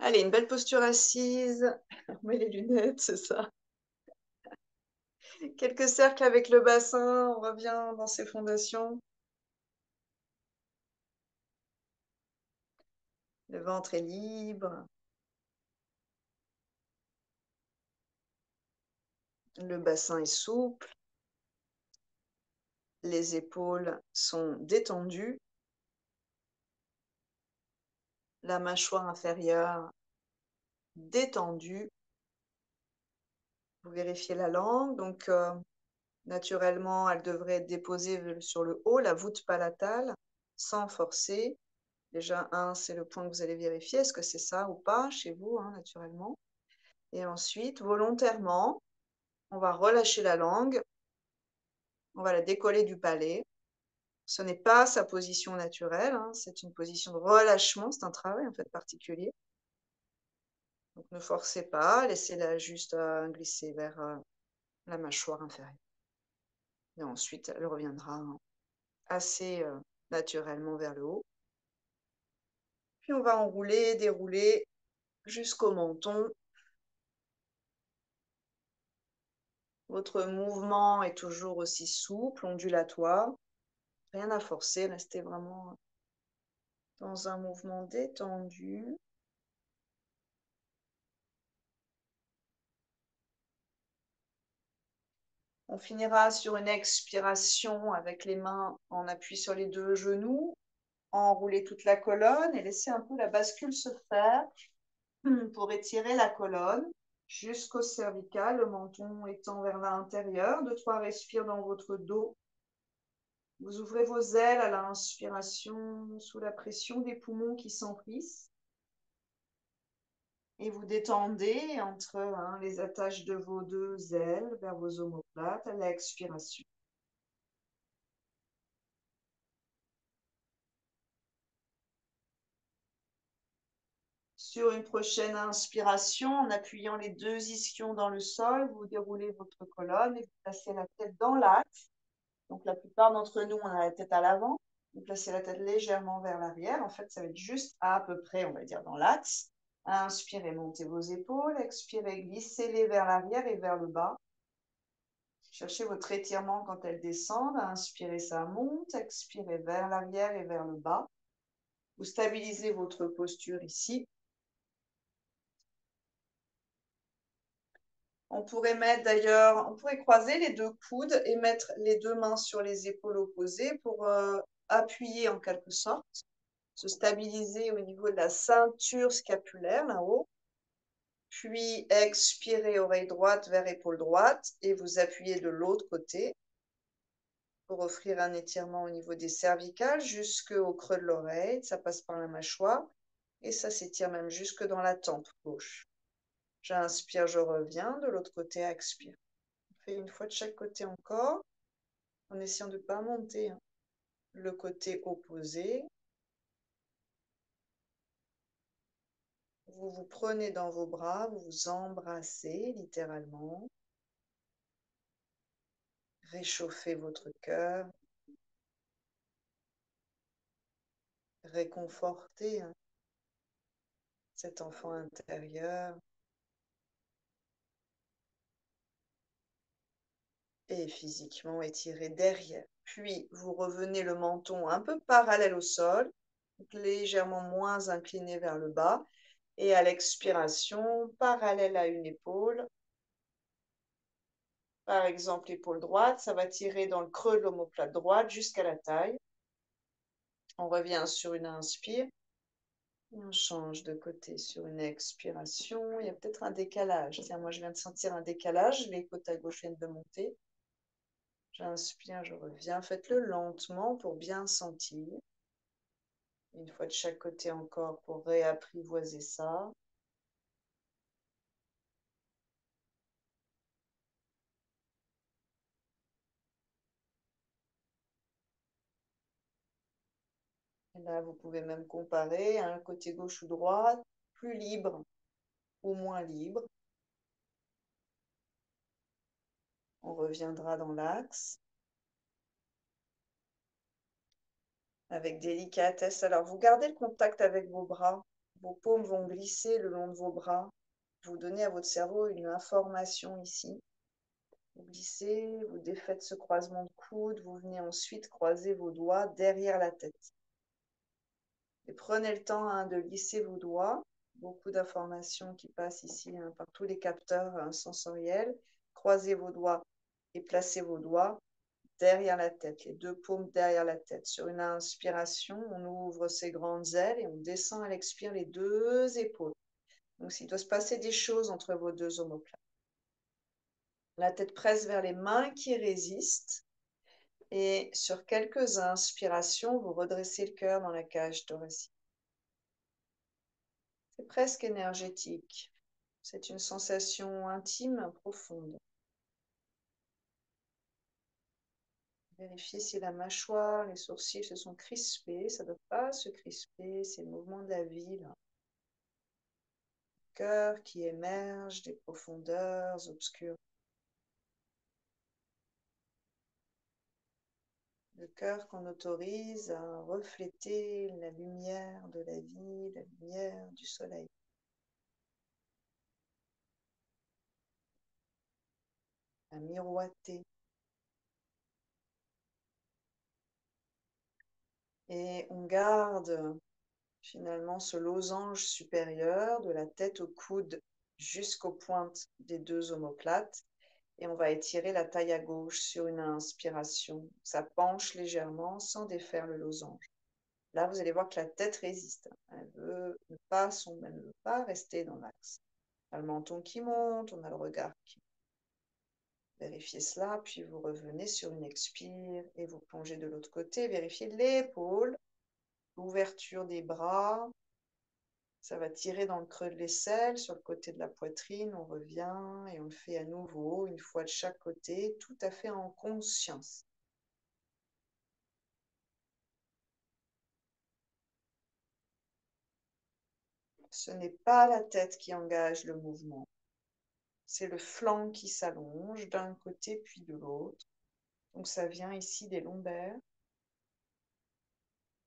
Allez, une belle posture assise. On met les lunettes, c'est ça. Quelques cercles avec le bassin. On revient dans ses fondations. Le ventre est libre. Le bassin est souple. Les épaules sont détendues. La mâchoire inférieure détendue. Vous vérifiez la langue. Donc, naturellement, elle devrait être déposée sur le haut, la voûte palatale, sans forcer. Déjà, c'est le point que vous allez vérifier. Est-ce que c'est ça ou pas chez vous, hein, naturellement? Et ensuite, volontairement, on va relâcher la langue. On va la décoller du palais. Ce n'est pas sa position naturelle, hein, c'est une position de relâchement. C'est un travail, en fait, particulier. Donc, ne forcez pas. Laissez-la juste glisser vers la mâchoire inférieure. Et ensuite, elle reviendra assez naturellement vers le haut. Puis, on va enrouler, dérouler jusqu'au menton. Votre mouvement est toujours aussi souple, ondulatoire. Rien à forcer, restez vraiment dans un mouvement détendu. On finira sur une expiration avec les mains en appui sur les deux genoux. Enroulez toute la colonne et laissez un peu la bascule se faire pour étirer la colonne jusqu'au cervical, le menton étant vers l'intérieur. 2-3 respires dans votre dos. Vous ouvrez vos ailes à l'inspiration sous la pression des poumons qui s'emplissent. Et vous détendez entre les attaches de vos deux ailes vers vos omoplates à l'expiration. Sur une prochaine inspiration, en appuyant les deux ischions dans le sol, vous déroulez votre colonne et vous placez la tête dans l'axe. Donc la plupart d'entre nous, on a la tête à l'avant. Vous placez la tête légèrement vers l'arrière. En fait, ça va être juste à peu près, on va dire, dans l'axe. Inspirez, montez vos épaules. Expirez, glissez-les vers l'arrière et vers le bas. Cherchez votre étirement quand elles descendent. Inspirez, ça monte. Expirez vers l'arrière et vers le bas. Vous stabilisez votre posture ici. On pourrait mettre d'ailleurs, on pourrait croiser les deux coudes et mettre les deux mains sur les épaules opposées pour appuyer en quelque sorte, se stabiliser au niveau de la ceinture scapulaire là-haut. Puis expirez oreille droite vers épaule droite et vous appuyez de l'autre côté pour offrir un étirement au niveau des cervicales jusqu'au creux de l'oreille. Ça passe par la mâchoire et ça s'étire même jusque dans la tempe gauche. J'inspire, je reviens, de l'autre côté, expire. On fait une fois de chaque côté encore, en essayant de ne pas monter le côté opposé. Vous vous prenez dans vos bras, vous vous embrassez littéralement. Réchauffez votre cœur. Réconfortez cet enfant intérieur. Et physiquement étirez derrière. Puis, vous revenez le menton un peu parallèle au sol, légèrement moins incliné vers le bas. Et à l'expiration, parallèle à une épaule. Par exemple, l'épaule droite, ça va tirer dans le creux de l'omoplate droite jusqu'à la taille. On revient sur une inspire. On change de côté sur une expiration. Il y a peut-être un décalage. Tiens, moi, je viens de sentir un décalage. Les côtes à gauche viennent de monter. J'inspire, je reviens. Faites-le lentement pour bien sentir. Une fois de chaque côté encore pour réapprivoiser ça. Et là, vous pouvez même comparer un côté gauche ou droite, plus libre ou moins libre. On reviendra dans l'axe. Avec délicatesse. Alors, vous gardez le contact avec vos bras. Vos paumes vont glisser le long de vos bras. Vous donnez à votre cerveau une information ici. Vous glissez, vous défaites ce croisement de coude, vous venez ensuite croiser vos doigts derrière la tête. Et prenez le temps de glisser vos doigts. Beaucoup d'informations qui passent ici par tous les capteurs sensoriels. Croisez vos doigts et placez vos doigts derrière la tête, les deux paumes derrière la tête. Sur une inspiration, on ouvre ses grandes ailes et on descend à l'expire les deux épaules. Donc, s'il doit se passer des choses entre vos deux omoplates. La tête presse vers les mains qui résistent. Et sur quelques inspirations, vous redressez le cœur dans la cage thoracique. C'est presque énergétique. C'est une sensation intime, profonde. Vérifiez si la mâchoire, les sourcils se sont crispés. Ça ne doit pas se crisper, c'est le mouvement de la vie, là. Cœur qui émerge des profondeurs obscures. Le cœur qu'on autorise à refléter la lumière de la vie, la lumière du soleil. À miroiter. Et on garde finalement ce losange supérieur de la tête au coude jusqu'aux pointes des deux omoplates. Et on va étirer la taille à gauche sur une inspiration. Ça penche légèrement sans défaire le losange. Là, vous allez voir que la tête résiste. Elle ne veut pas rester dans l'axe. On a le menton qui monte, on a le regard qui monte. Vérifiez cela, puis vous revenez sur une expire et vous plongez de l'autre côté. Vérifiez l'épaule, l'ouverture des bras. Ça va tirer dans le creux de l'aisselle, sur le côté de la poitrine. On revient et on le fait à nouveau, une fois de chaque côté, tout à fait en conscience. Ce n'est pas la tête qui engage le mouvement. C'est le flanc qui s'allonge d'un côté puis de l'autre. Donc ça vient ici des lombaires,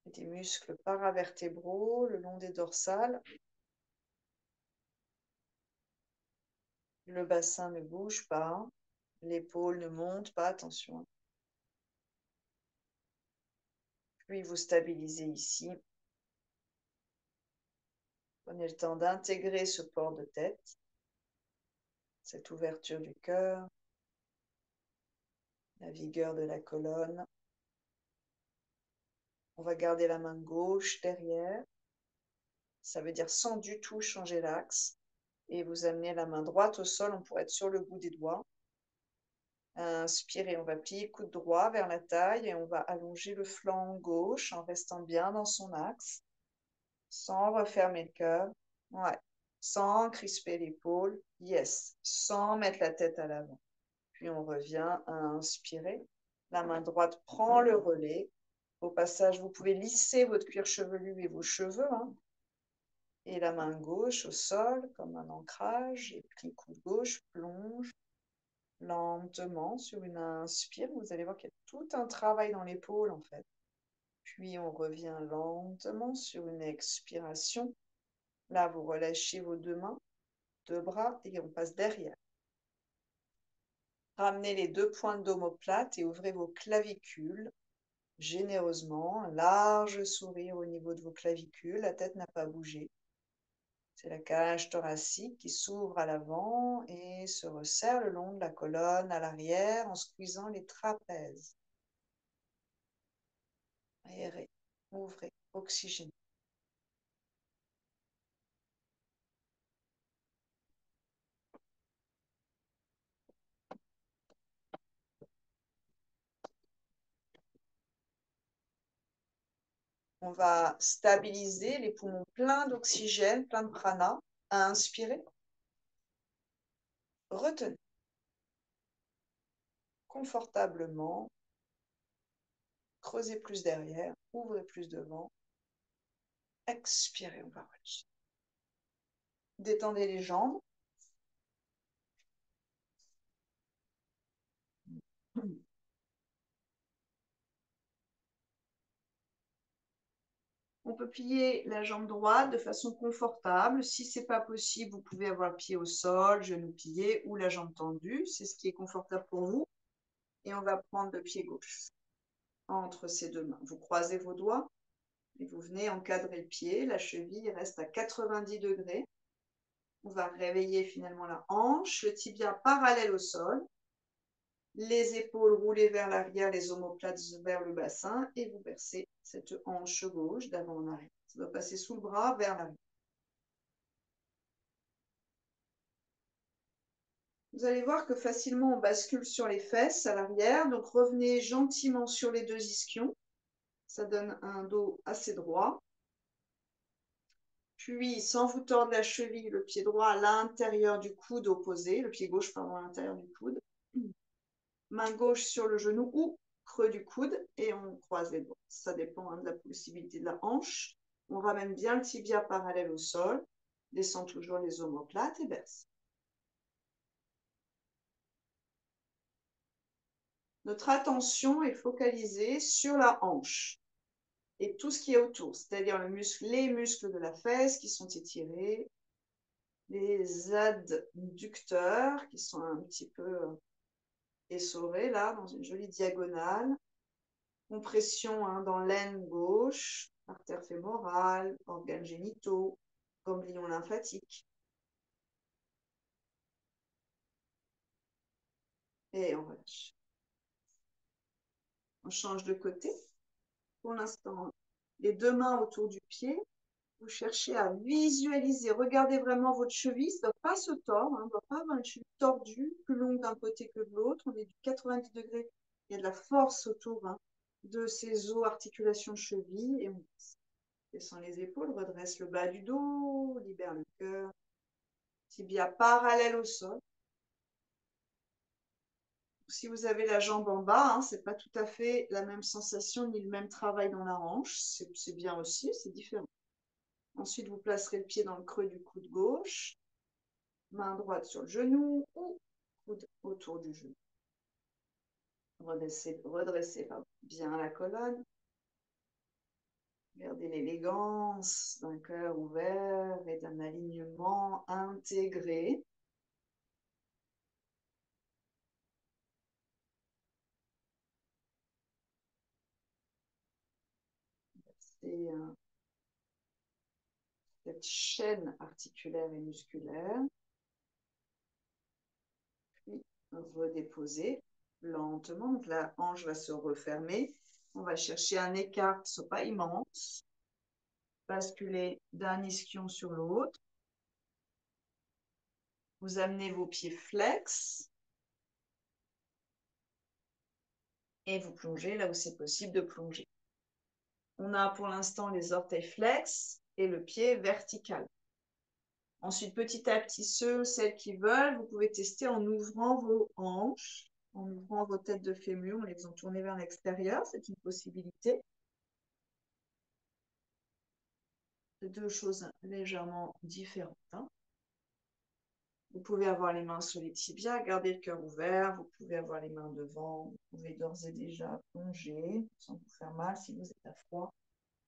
et des muscles paravertébraux le long des dorsales. Le bassin ne bouge pas, l'épaule ne monte pas, attention. Puis vous stabilisez ici. Prenez le temps d'intégrer ce port de tête, cette ouverture du cœur, la vigueur de la colonne. On va garder la main gauche derrière. Ça veut dire sans du tout changer l'axe. Et vous amenez la main droite au sol, on pourrait être sur le bout des doigts. Inspirez, on va plier coude droit vers la taille et on va allonger le flanc gauche en restant bien dans son axe, sans refermer le cœur. Ouais. Sans crisper l'épaule. Yes. Sans mettre la tête à l'avant. Puis on revient à inspirer. La main droite prend le relais. Au passage, vous pouvez lisser votre cuir chevelu et vos cheveux. Et la main gauche au sol, comme un ancrage. Et plie coude gauche, plonge lentement sur une inspire. Vous allez voir qu'il y a tout un travail dans l'épaule, en fait. Puis on revient lentement sur une expiration. Là, vous relâchez vos deux mains, deux bras, et on passe derrière. Ramenez les deux pointes d'omoplate et ouvrez vos clavicules généreusement. Un large sourire au niveau de vos clavicules. La tête n'a pas bougé. C'est la cage thoracique qui s'ouvre à l'avant et se resserre le long de la colonne à l'arrière en squeezant les trapèzes. Aérez, ouvrez, oxygène. On va stabiliser les poumons pleins d'oxygène, plein de prana. À inspirer. Retenez confortablement. Creusez plus derrière. Ouvrez plus devant. Expirez, on va relâcher. Détendez les jambes. On peut plier la jambe droite de façon confortable. Si ce n'est pas possible, vous pouvez avoir le pied au sol, genou plié ou la jambe tendue. C'est ce qui est confortable pour vous. Et on va prendre le pied gauche entre ces deux mains. Vous croisez vos doigts et vous venez encadrer le pied. La cheville reste à 90 degrés. On va réveiller finalement la hanche, le tibia parallèle au sol. Les épaules roulées vers l'arrière, les omoplates vers le bassin et vous versez cette hanche gauche d'avant en arrière. Ça doit passer sous le bras vers l'arrière. Vous allez voir que facilement on bascule sur les fesses à l'arrière. Donc revenez gentiment sur les deux ischions. Ça donne un dos assez droit. Puis, sans vous tordre la cheville, le pied droit à l'intérieur du coude opposé, le pied gauche, pardon, à l'intérieur du coude. Main gauche sur le genou ou creux du coude et on croise les doigts. Ça dépend de la possibilité de la hanche. On ramène bien le tibia parallèle au sol, descend toujours les omoplates et baisse. Notre attention est focalisée sur la hanche et tout ce qui est autour, c'est-à-dire les muscles de la fesse qui sont étirés, les adducteurs qui sont un petit peu essorés là, dans une jolie diagonale. Compression dans l'aine gauche, artère fémorale, organes génitaux, ganglions lymphatiques. Et on relâche. On change de côté. Pour l'instant, les deux mains autour du pied. Vous cherchez à visualiser. Regardez vraiment votre cheville. Ça ne doit pas se tordre. On ne doit pas avoir une cheville tordue, plus longue d'un côté que de l'autre. On est du 90 degrés. Il y a de la force autour de ces os, articulations, chevilles. Et on descend les épaules, redresse le bas du dos, libère le cœur. Tibia parallèle au sol. Si vous avez la jambe en bas, ce n'est pas tout à fait la même sensation ni le même travail dans la hanche. C'est bien aussi, c'est différent. Ensuite, vous placerez le pied dans le creux du coude gauche, main droite sur le genou ou coude autour du genou. Redressez bien la colonne. Gardez l'élégance d'un cœur ouvert et d'un alignement intégré. C'est cette chaîne articulaire et musculaire. Puis redéposer lentement. Donc la hanche va se refermer. On va chercher un écart qui ne soit pas immense. Basculer d'un ischion sur l'autre. Vous amenez vos pieds flex. Et vous plongez là où c'est possible de plonger. On a pour l'instant les orteils flex et le pied vertical. Ensuite, petit à petit, celles qui veulent, vous pouvez tester en ouvrant vos hanches, en ouvrant vos têtes de fémur, en les faisant tourner vers l'extérieur. C'est une possibilité. C'est deux choses légèrement différentes. Vous pouvez avoir les mains sur les tibias, garder le cœur ouvert. Vous pouvez avoir les mains devant. Vous pouvez d'ores et déjà plonger sans vous faire mal si vous êtes à froid.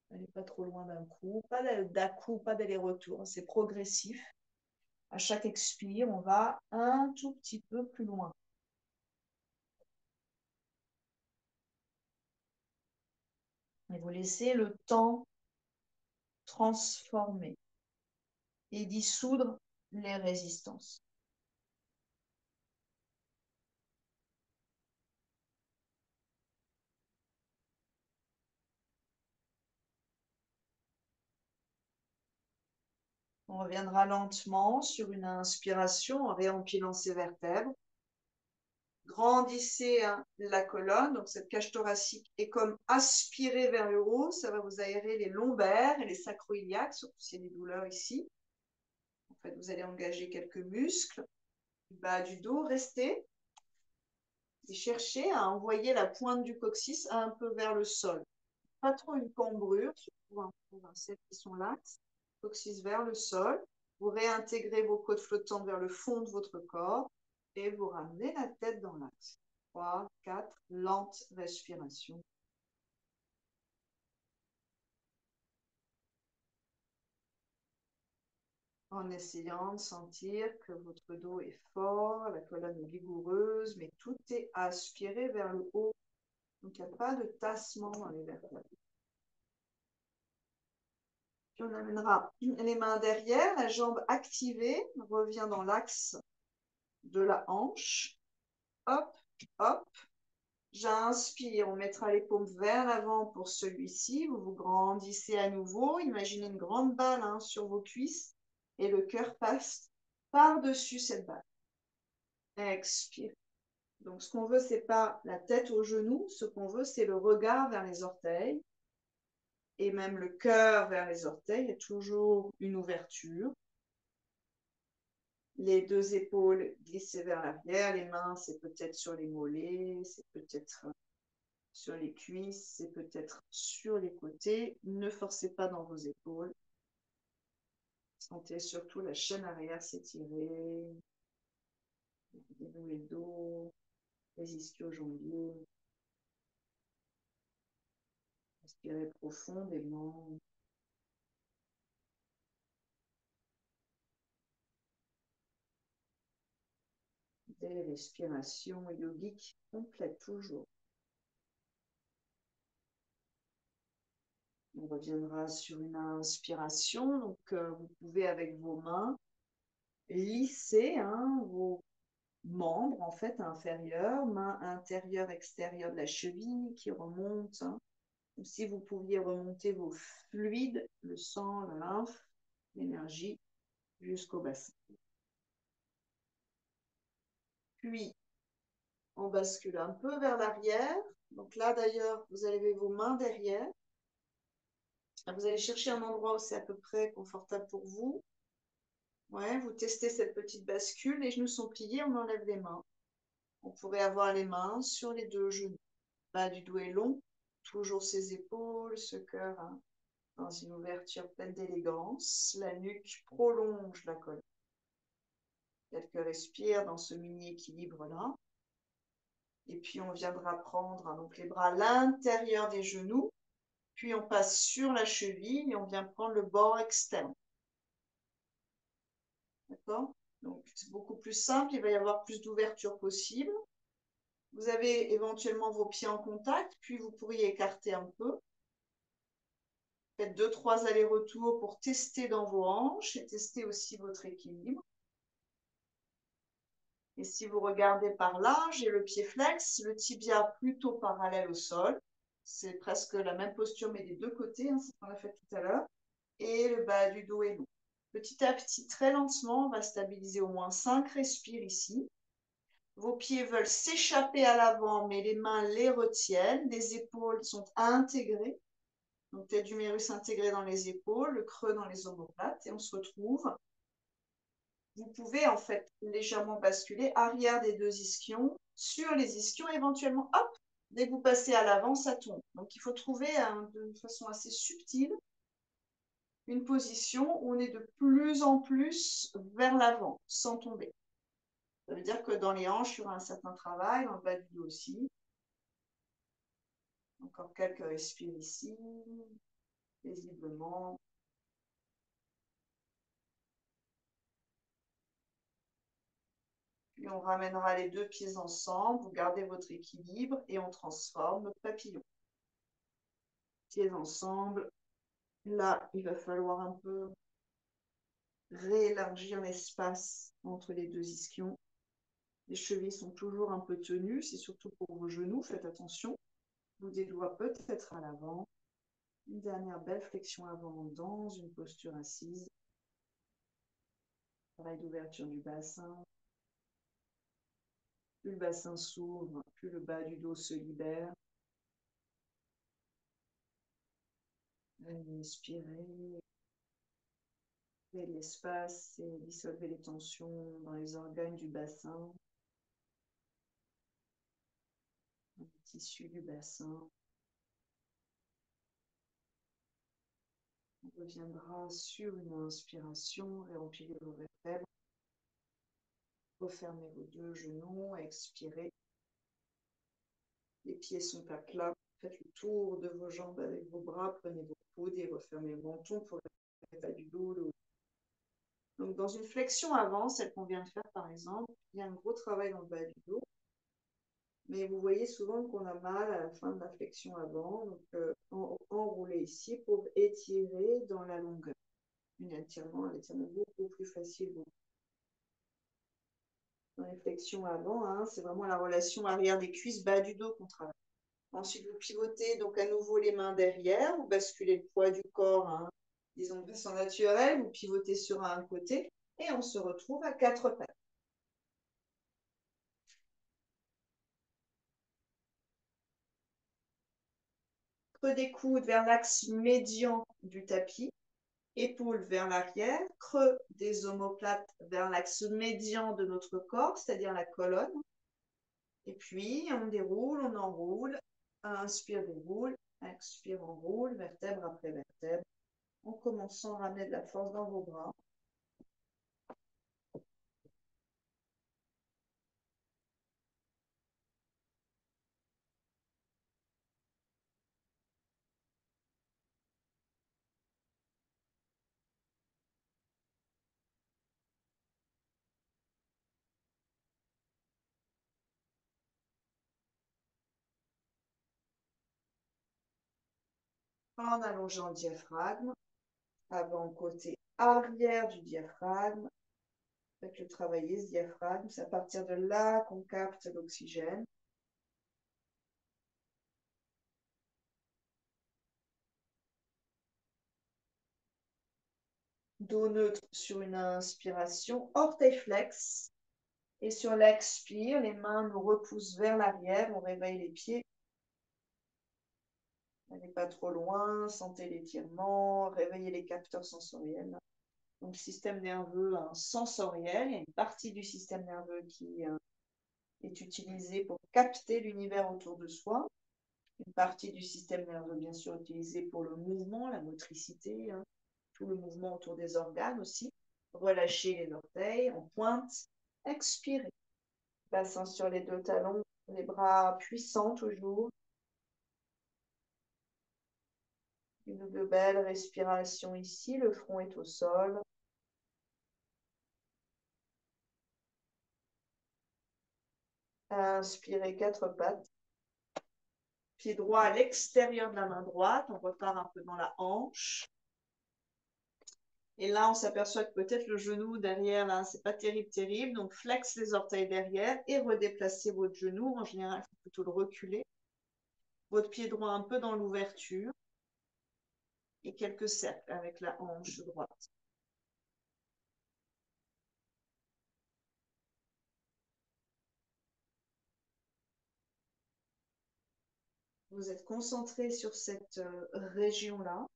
N'allez pas trop loin d'un coup. Pas d'à-coup, pas d'aller-retour. C'est progressif. À chaque expire, on va un tout petit peu plus loin. Et vous laissez le temps transformer et dissoudre les résistances. On reviendra lentement sur une inspiration en réempilant ses vertèbres. Grandissez la colonne, donc cette cage thoracique est comme aspirée vers le haut. Ça va vous aérer les lombaires et les sacro-iliaques, surtout s'il y a des douleurs ici. En fait, vous allez engager quelques muscles. Du bas du dos, restez. Et cherchez à envoyer la pointe du coccyx un peu vers le sol. Pas trop une cambrure, surtout pour celles qui sont laxes. Coccyx vers le sol. Vous réintégrez vos côtes flottantes vers le fond de votre corps et vous ramenez la tête dans l'axe. 3, 4, lente respiration. en essayant de sentir que votre dos est fort, la colonne est vigoureuse, mais tout est aspiré vers le haut. Donc, il n'y a pas de tassement dans les vertèbres. Puis on amènera les mains derrière, la jambe activée, revient dans l'axe de la hanche. Hop, hop. J'inspire, on mettra les paumes vers l'avant pour celui-ci. Vous vous grandissez à nouveau. Imaginez une grande balle sur vos cuisses et le cœur passe par-dessus cette balle. Expire. Donc, ce qu'on veut, c'est pas la tête aux genoux. Ce qu'on veut, c'est le regard vers les orteils. Et même le cœur vers les orteils. Il y a toujours une ouverture. Les deux épaules glissées vers l'arrière. Les mains, c'est peut-être sur les mollets. C'est peut-être sur les cuisses. C'est peut-être sur les côtés. Ne forcez pas dans vos épaules. Sentez surtout la chaîne arrière s'étirer. Dénouez le dos. Les ischio-jambiers. Respirez profondément. Des respirations yogiques complètes toujours. On reviendra sur une inspiration. Donc, vous pouvez avec vos mains lisser vos membres en fait inférieurs, main intérieure, extérieure de la cheville qui remonte. Ou si vous pouviez remonter vos fluides, le sang, la lymphe, l'énergie jusqu'au bassin. Puis, on bascule un peu vers l'arrière. Donc là, d'ailleurs, vous avez vos mains derrière. Vous allez chercher un endroit où c'est à peu près confortable pour vous. Ouais, vous testez cette petite bascule. Les genoux sont pliés, on enlève les mains. On pourrait avoir les mains sur les deux genoux. Le bas du dos est long. Toujours ses épaules, ce cœur dans une ouverture pleine d'élégance. La nuque prolonge la colonne. Quelques respires dans ce mini-équilibre-là. Et puis, on viendra prendre donc les bras à l'intérieur des genoux. Puis, on passe sur la cheville et on vient prendre le bord externe. D'accord? Donc, c'est beaucoup plus simple. Il va y avoir plus d'ouverture possible. Vous avez éventuellement vos pieds en contact, puis vous pourriez écarter un peu. Faites 2-3 allers-retours pour tester dans vos hanches et tester aussi votre équilibre. Et si vous regardez par là, j'ai le pied flex, le tibia plutôt parallèle au sol. C'est presque la même posture, mais des deux côtés, c'est ce qu'on a fait tout à l'heure. Et le bas du dos est long. Petit à petit, très lentement, on va stabiliser au moins 5 respires ici. Vos pieds veulent s'échapper à l'avant, mais les mains les retiennent. Les épaules sont intégrées. Donc, tête d'humérus intégrée dans les épaules, le creux dans les omoplates. Et on se retrouve. Vous pouvez en fait légèrement basculer arrière des deux ischions sur les ischions. Éventuellement, hop, dès que vous passez à l'avant, ça tombe. Donc, il faut trouver de façon assez subtile une position où on est de plus en plus vers l'avant, sans tomber. Ça veut dire que dans les hanches, il y aura un certain travail, dans le bas du dos aussi. Encore quelques respires ici, paisiblement. Puis on ramènera les deux pieds ensemble, vous gardez votre équilibre et on transforme notre papillon. Pieds ensemble. Là, il va falloir un peu réélargir l'espace entre les deux ischions. Les chevilles sont toujours un peu tenues, c'est surtout pour vos genoux, faites attention. Bout des doigts peut-être à l'avant. Une dernière belle flexion avant dans une posture assise. Travail d'ouverture du bassin. Plus le bassin s'ouvre, plus le bas du dos se libère. Inspirez. Créez de l'espace et dissolvez les tensions dans les organes du bassin. Dans les tissus du bassin. On reviendra sur une inspiration, réempilez vos vertèbres. Refermez vos deux genoux, expirez. Les pieds sont à plat. Faites le tour de vos jambes avec vos bras. Prenez vos coudes et refermez le menton pour le bas du dos. Donc, dans une flexion avant, celle qu'on vient de faire par exemple, il y a un gros travail dans le bas du dos. Mais vous voyez souvent qu'on a mal à la fin de la flexion avant. Donc, enrouler ici pour étirer dans la longueur. Un étirement beaucoup plus facile. Dans les flexions avant, hein, c'est vraiment la relation arrière des cuisses, bas du dos qu'on travaille. Ensuite, vous pivotez donc à nouveau les mains derrière, vous basculez le poids du corps, hein, disons de façon naturelle, vous pivotez sur un côté et on se retrouve à quatre pattes. Creux des coudes vers l'axe médian du tapis, épaules vers l'arrière, creux des omoplates vers l'axe médian de notre corps, c'est-à-dire la colonne. Et puis, on déroule, on enroule, inspire, déroule, expire, enroule, vertèbre après vertèbre, en commençant à ramener de la force dans vos bras. En allongeant le diaphragme, avant côté arrière du diaphragme. Faites-le travailler ce diaphragme. C'est à partir de là qu'on capte l'oxygène. Dos neutre sur une inspiration, orteil flex. Et sur l'expire, les mains nous repoussent vers l'arrière. On réveille les pieds. N'allez pas trop loin. Sentez l'étirement. Réveillez les capteurs sensoriels. Donc, le système nerveux sensoriel, il y a une partie du système nerveux qui est utilisée pour capter l'univers autour de soi. Une partie du système nerveux, bien sûr, utilisée pour le mouvement, la motricité, hein, tout le mouvement autour des organes aussi. Relâchez les orteils, on pointe, expirez. Bassin sur les deux talons, les bras puissants toujours. Une belle respiration ici, le front est au sol. Inspirez quatre pattes. Pied droit à l'extérieur de la main droite, on repart un peu dans la hanche. Et là, on s'aperçoit que peut-être le genou derrière, là, c'est pas terrible, terrible. Donc, flex les orteils derrière et redéplacez votre genou. En général, il faut plutôt le reculer. Votre pied droit un peu dans l'ouverture. Et quelques cercles avec la hanche droite. Vous êtes concentré sur cette région-là.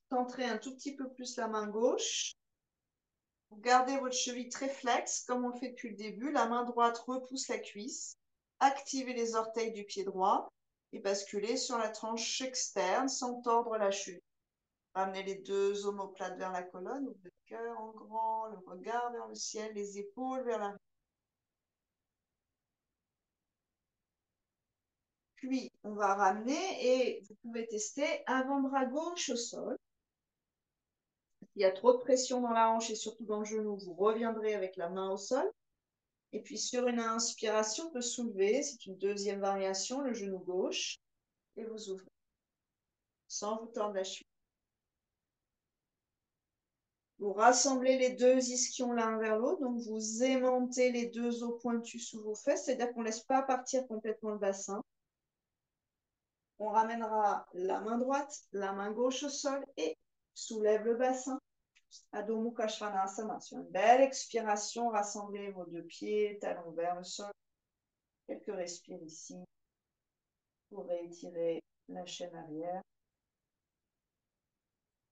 Centrez un tout petit peu plus la main gauche. Vous gardez votre cheville très flex, comme on le fait depuis le début. La main droite repousse la cuisse. Activez les orteils du pied droit et basculez sur la tranche externe sans tordre la cheville. Ramenez les deux omoplates vers la colonne, ouvrez le cœur en grand, le regard vers le ciel, les épaules vers l'arrière. Puis, on va ramener et vous pouvez tester avant-bras gauche au sol. S'il y a trop de pression dans la hanche et surtout dans le genou, vous reviendrez avec la main au sol. Et puis, sur une inspiration, on peut soulever, c'est une deuxième variation, le genou gauche, et vous ouvrez, sans vous tordre la cheville. Vous rassemblez les deux ischions l'un vers l'autre, donc vous aimantez les deux os pointus sous vos fesses, c'est-à-dire qu'on ne laisse pas partir complètement le bassin. On ramènera la main droite, la main gauche au sol et soulève le bassin. Adho Mukha Svanasana. Sur une belle expiration, rassemblez vos deux pieds, talons vers le sol. Quelques respires ici. Pour réétirer la chaîne arrière.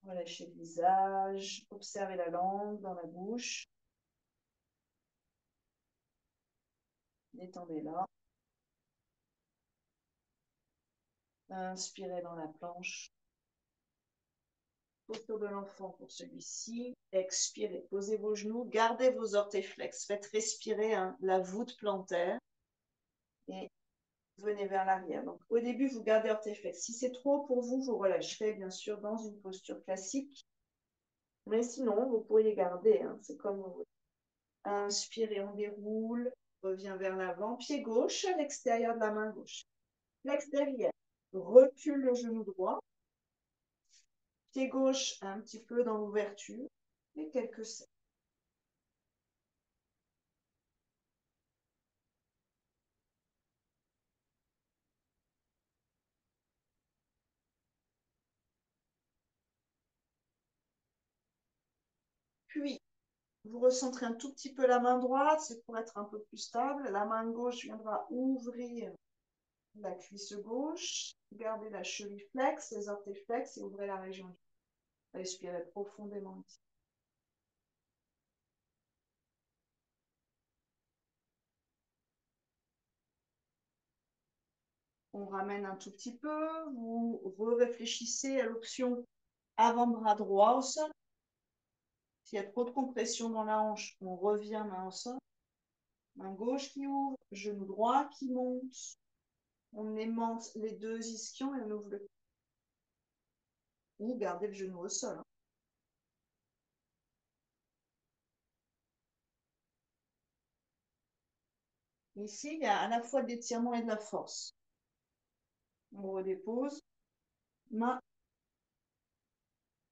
Relâchez le visage. Observez la langue dans la bouche. Détendez-la. Inspirez dans la planche. Posture de l'enfant pour celui-ci. Expirez, posez vos genoux, gardez vos orteils flex. Faites respirer la voûte plantaire. Et venez vers l'arrière. Donc, au début, vous gardez orteil flex. Si c'est trop pour vous, vous relâcherez, bien sûr, dans une posture classique. Mais sinon, vous pourriez garder, hein, c'est comme vous voulez. Inspirez, on déroule, revient vers l'avant. Pied gauche à l'extérieur de la main gauche. Flex derrière. Recule le genou droit. Pied gauche un petit peu dans l'ouverture. Et quelques cercles. Puis, vous recentrez un tout petit peu la main droite, c'est pour être un peu plus stable. La main gauche viendra ouvrir la cuisse gauche. Gardez la cheville flex, les orteils flex et ouvrez la région du cou. Respirez profondément ici. On ramène un tout petit peu. Vous réfléchissez à l'option avant-bras droit au sol. S'il y a trop de compression dans la hanche, on revient main au sol. Main gauche qui ouvre, genou droit qui monte. On aimante les deux ischions et on ouvre le cou. Ou gardez le genou au sol. Ici, il y a à la fois de l'étirement et de la force. On redépose. Main.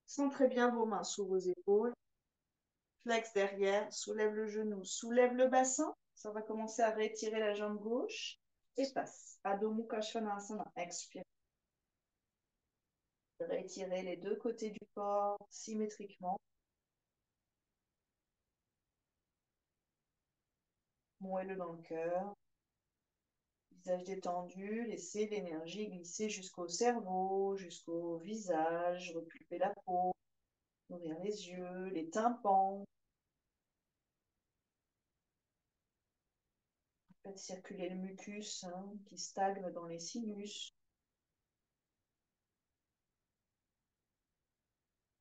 Centrez bien vos mains sous vos épaules. Flex derrière, soulève le genou, soulève le bassin. Ça va commencer à rétirer la jambe gauche. Et passe. Adho Mukha Svanasana. Expire. Rétirez les deux côtés du corps symétriquement. Moelleux dans le cœur. Visage détendu. Laissez l'énergie glisser jusqu'au cerveau, jusqu'au visage. Reculper la peau. Ouvrir les yeux, les tympans. Faites circuler le mucus qui stagne dans les sinus.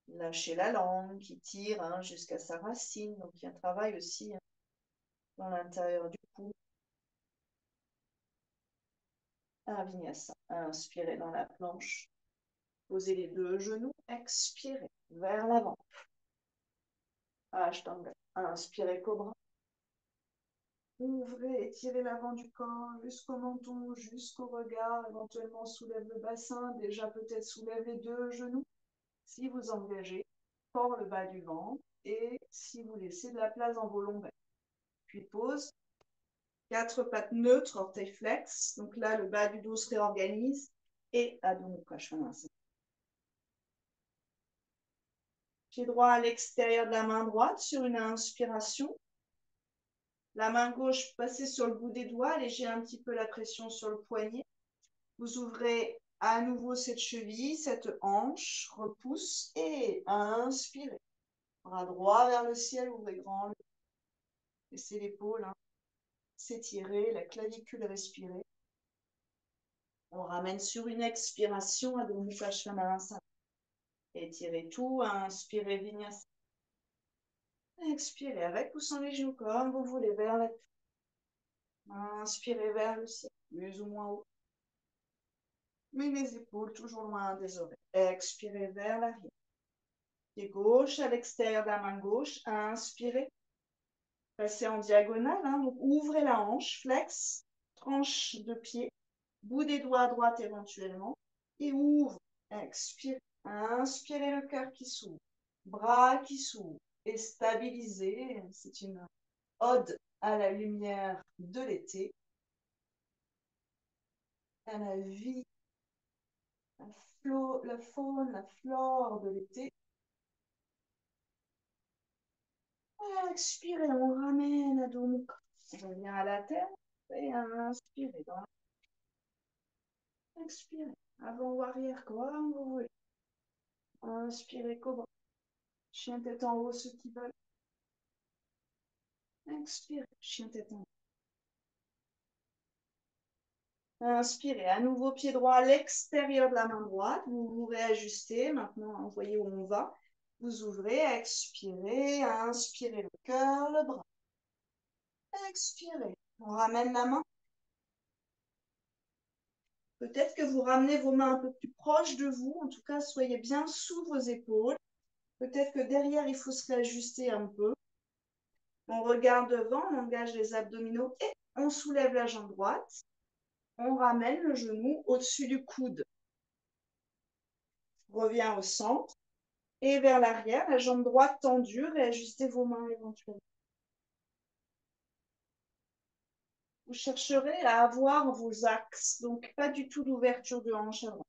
Lâchez la langue qui tire jusqu'à sa racine. Donc, il y a un travail aussi dans l'intérieur du cou. Un vinyasa. Inspirez dans la planche. Posez les deux genoux. Expirez vers l'avant. Ashtanga. Inspirez cobra. Ouvrez, étirez l'avant du corps jusqu'au menton, jusqu'au regard. Éventuellement, soulève le bassin. Déjà, peut-être soulève les deux genoux. Si vous engagez, fort le bas du ventre. Et si vous laissez de la place dans vos lombaires. Puis pause. Quatre pattes neutres, orteil flex. Donc là, le bas du dos se réorganise. Et Adho Mukha Svanasana. Pied droit à l'extérieur de la main droite sur une inspiration. La main gauche passez sur le bout des doigts, allégez un petit peu la pression sur le poignet. Vous ouvrez à nouveau cette cheville, cette hanche, repousse et inspirez. Bras droit vers le ciel, ouvrez grand. Laissez l'épaule s'étirer, la clavicule respirer. On ramène sur une expiration Adho Mukha Svanasana. Étirez tout, inspirez Vinyasa. Expirez avec ou sans les genoux comme vous voulez vers la tête. Inspirez vers le ciel, plus ou moins haut. Mais les épaules toujours loin des oreilles. Expirez vers l'arrière. Pied gauche à l'extérieur de la main gauche. Inspirez. Passez en diagonale. Donc ouvrez la hanche, flex, tranche de pied, bout des doigts à droite éventuellement. Et ouvre. Expirez. Inspirez le cœur qui s'ouvre. Bras qui s'ouvrent. Et stabilisez. C'est une ode à la lumière de l'été, à la vie, la faune, la flore de l'été. Expirez, on ramène Adho Mukha. On revient à la terre et inspirez. Expirez. Avant ou arrière, comme vous voulez. Inspirez, cobra. Chien tête en haut, ceux qui veulent. Expirez, chien tête en haut. Inspirez, à nouveau pied droit à l'extérieur de la main droite. Vous vous réajustez. Maintenant, vous voyez où on va. Vous ouvrez, expirez, inspirez le cœur, le bras. Expirez. On ramène la main. Peut-être que vous ramenez vos mains un peu plus proches de vous. En tout cas, soyez bien sous vos épaules. Peut-être que derrière, il faut se réajuster un peu. On regarde devant, on engage les abdominaux et on soulève la jambe droite. On ramène le genou au-dessus du coude. Revient au centre et vers l'arrière, la jambe droite tendue, réajustez vos mains éventuellement. Vous chercherez à avoir vos axes, donc pas du tout d'ouverture de hanche à droite.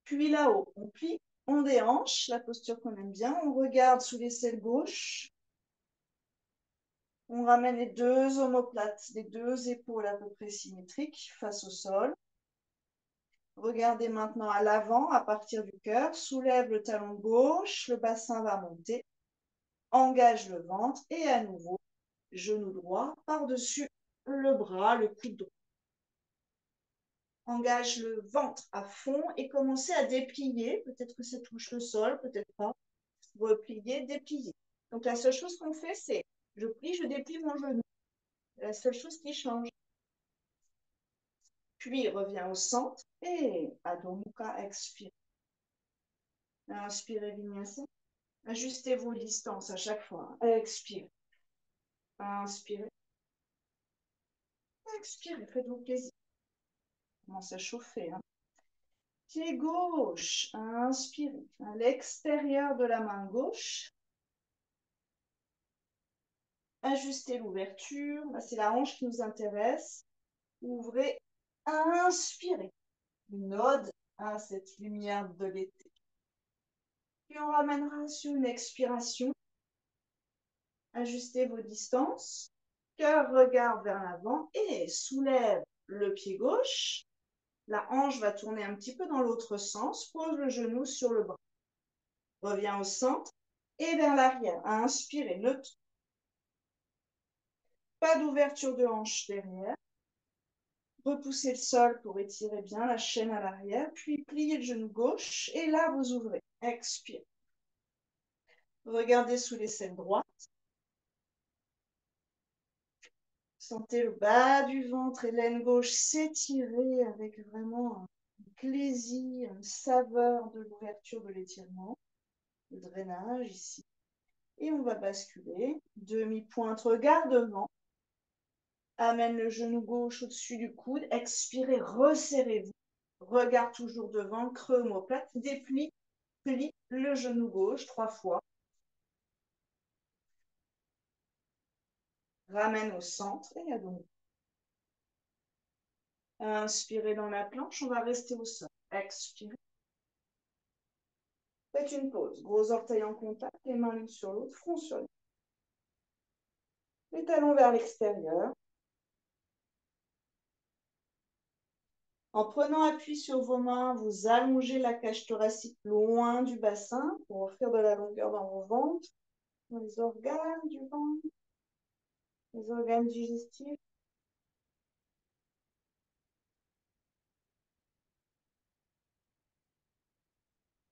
Puis là-haut, on plie, on déhanche, la posture qu'on aime bien, on regarde sous l'aisselle gauche, on ramène les deux omoplates, les deux épaules à peu près symétriques face au sol. Regardez maintenant à l'avant, à partir du cœur, soulève le talon gauche, le bassin va monter, engage le ventre et à nouveau, genou droit par-dessus le bras, le coude droit. Engage le ventre à fond et commencez à déplier. Peut-être que ça touche le sol, peut-être pas. Replier, déplier. Donc la seule chose qu'on fait, c'est je plie, je déplie mon genou. La seule chose qui change. Puis revient au centre et Adho Mukha, expire. Inspirez Vinyasa. Ajustez vos distances à chaque fois. Expirez. Inspirez. Expirez, faites-vous plaisir. Commence à chauffer. Pied gauche, inspirez. À l'extérieur de la main gauche. Ajustez l'ouverture. Là, c'est la hanche qui nous intéresse. Ouvrez. Inspirez. Une ode à cette lumière de l'été. Puis on ramènera sur une expiration. Ajustez vos distances. Cœur regarde vers l'avant et soulève le pied gauche. La hanche va tourner un petit peu dans l'autre sens. Pose le genou sur le bras. Reviens au centre et vers l'arrière. Inspirez, neutre. Pas d'ouverture de hanche derrière. Repoussez le sol pour étirer bien la chaîne à l'arrière. Puis pliez le genou gauche et là vous ouvrez. Expire. Regardez sous l'aisselle droite. Sentez le bas du ventre et l'aine gauche s'étirer avec vraiment un plaisir, une saveur de l'ouverture de l'étirement, le drainage ici. Et on va basculer. Demi-pointe, regard devant. Amène le genou gauche au-dessus du coude. Expirez, resserrez-vous. Regard toujours devant, creux omoplate. Déplie, plie le genou gauche 3 fois. Ramène au centre et à dos. Inspirez dans la planche, on va rester au sol. Expirez. Faites une pause. Gros orteils en contact, les mains l'une sur l'autre, front sur les talons vers l'extérieur. En prenant appui sur vos mains, vous allongez la cage thoracique loin du bassin pour offrir de la longueur dans vos ventres, dans les organes du ventre, les organes digestifs.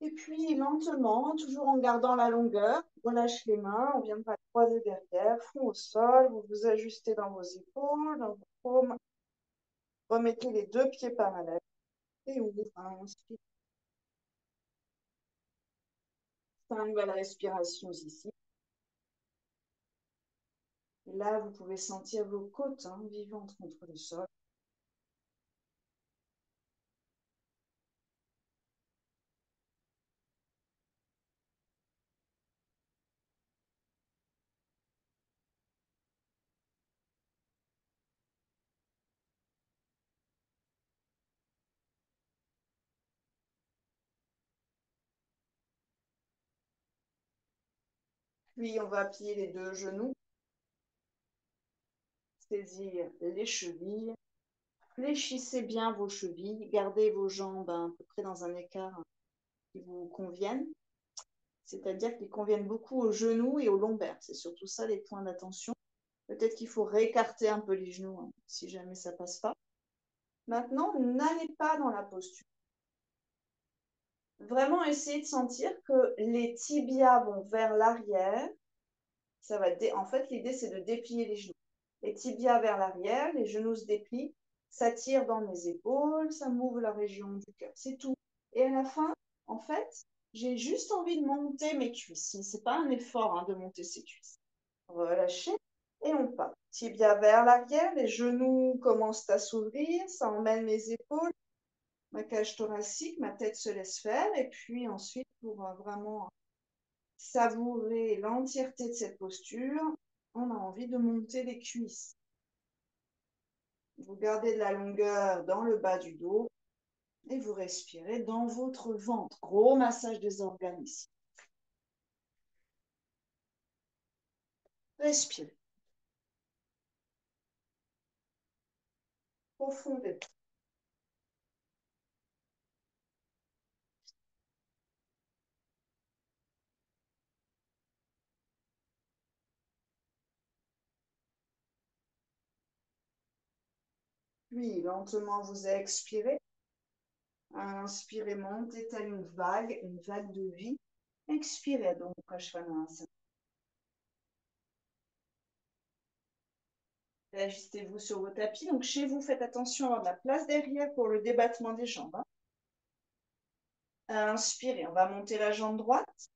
Et puis, lentement, toujours en gardant la longueur, on relâche les mains, on viendra croiser derrière, front au sol, vous vous ajustez dans vos épaules, dans vos paumes. Remettez les deux pieds parallèles et ouvrez. Inspire. 5 belles respirations ici. Et là, vous pouvez sentir vos côtes vivantes contre le sol. Puis, on va plier les deux genoux. Saisir les chevilles. Fléchissez bien vos chevilles. Gardez vos jambes à peu près dans un écart qui vous convienne. C'est-à-dire qu'ils conviennent beaucoup aux genoux et aux lombaires. C'est surtout ça les points d'attention. Peut-être qu'il faut réécarter un peu les genoux si jamais ça passe pas. Maintenant, n'allez pas dans la posture. Vraiment essayez de sentir que les tibias vont vers l'arrière. En fait, l'idée, c'est de déplier les genoux. Les tibias vers l'arrière, les genoux se déplient. Ça tire dans mes épaules, ça m'ouvre la région du cœur, c'est tout. Et à la fin, en fait, j'ai juste envie de monter mes cuisses. Mais c'est pas un effort hein, de monter ses cuisses. Relâchez et on part. Tibia vers l'arrière, les genoux commencent à s'ouvrir, ça emmène mes épaules, ma cage thoracique, ma tête se laisse faire. Et puis ensuite, pour vraiment savourer l'entièreté de cette posture, on a envie de monter les cuisses. Vous gardez de la longueur dans le bas du dos et vous respirez dans votre ventre. Gros massage des organes ici. Respirez. Profondément. Puis, lentement, vous expirez. Inspirez, montez telle une vague de vie. Expirez, donc, Prashvanasana. Ajustez-vous sur vos tapis. Donc, chez vous, faites attention à avoir de la place derrière pour le débattement des jambes. Inspirez, on va monter la jambe droite.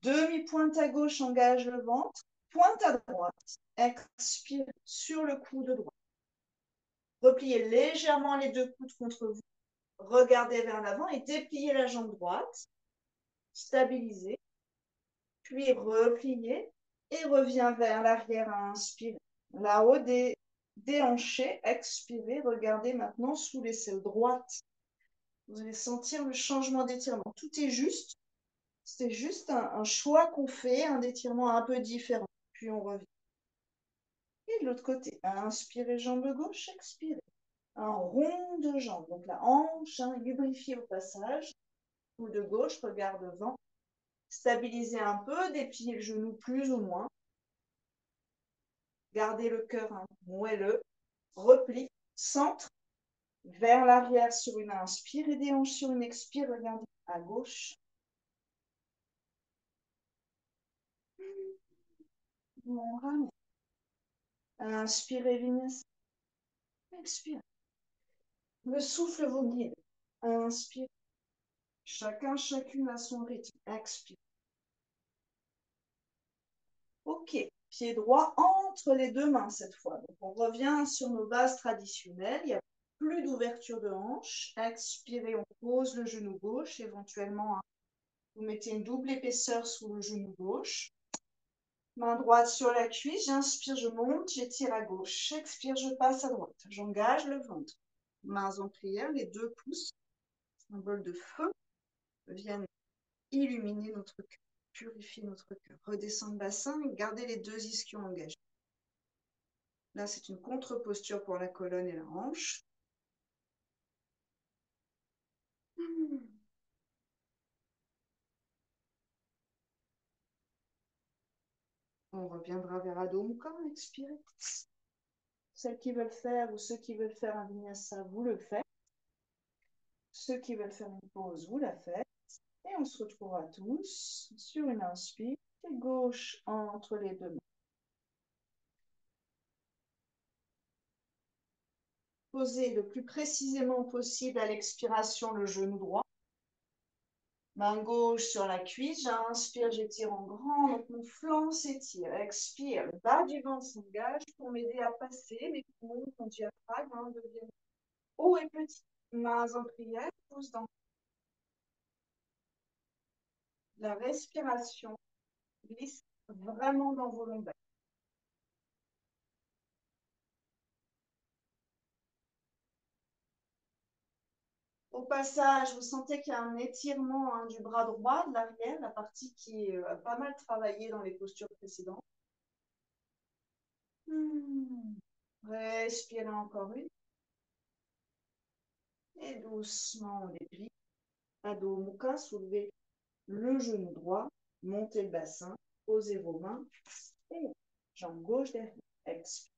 Demi-pointe à gauche, engage le ventre. Pointe à droite. Expire sur le coude droit. Repliez légèrement les deux coudes contre vous. Regardez vers l'avant et dépliez la jambe droite. Stabilisez. Puis repliez et reviens vers l'arrière à inspirer. Là-haut des hanchés, expirez. Regardez maintenant sous l'aisselle droite. Vous allez sentir le changement d'étirement. Tout est juste. C'est juste un choix qu'on fait, un étirement un peu différent. Puis on revient. Et de l'autre côté, inspirez, jambe gauche, expirez. Un rond de jambe. Donc la hanche, lubrifiez au passage. Ou de gauche, regard devant. Stabilisez un peu, dépliez le genou plus ou moins. Gardez le cœur moelleux. Repli, centre, vers l'arrière sur une inspire et des hanches sur une expire. Regardez à gauche. On ramène. Inspirez, Vinyasa. Expire. Le souffle vous guide. Inspire. Chacun, chacune à son rythme. Expire. Ok. Pied droit entre les deux mains cette fois. Donc on revient sur nos bases traditionnelles. Il n'y a plus d'ouverture de hanche. Expirez, on pose le genou gauche. Éventuellement, vous mettez une double épaisseur sous le genou gauche. Main droite sur la cuisse. J'inspire, je monte, j'étire à gauche. Expire, je passe à droite. J'engage le ventre. Mains en prière, les deux pouces, symbole de feu, viennent illuminer notre cœur, purifier notre cœur. Redescendre le bassin et garder les deux ischions engagés. Là, c'est une contre-posture pour la colonne et la hanche. On reviendra vers Adho Mukha, expirez. Celles qui veulent faire ou ceux qui veulent faire un vinyasa, vous le faites. Ceux qui veulent faire une pause, vous la faites. Et on se retrouvera tous sur une inspire, pied gauche entre les deux mains. Posez le plus précisément possible à l'expiration le genou droit. Main gauche sur la cuisse, j'inspire, j'étire en grand, donc mon flanc s'étire. Expire, le bas du ventre s'engage pour m'aider à passer. Mes poumons, mon diaphragme deviennent haut et petit. Mains en prière, pouces dans la respiration. Glisse vraiment dans vos lombaires. Au passage, vous sentez qu'il y a un étirement du bras droit, de l'arrière, la partie qui est pas mal travaillée dans les postures précédentes. Respirez encore une. Et doucement, on déplie. Adho Mukha, soulevez le genou droit, montez le bassin, posez vos mains et jambe gauche derrière. Expire.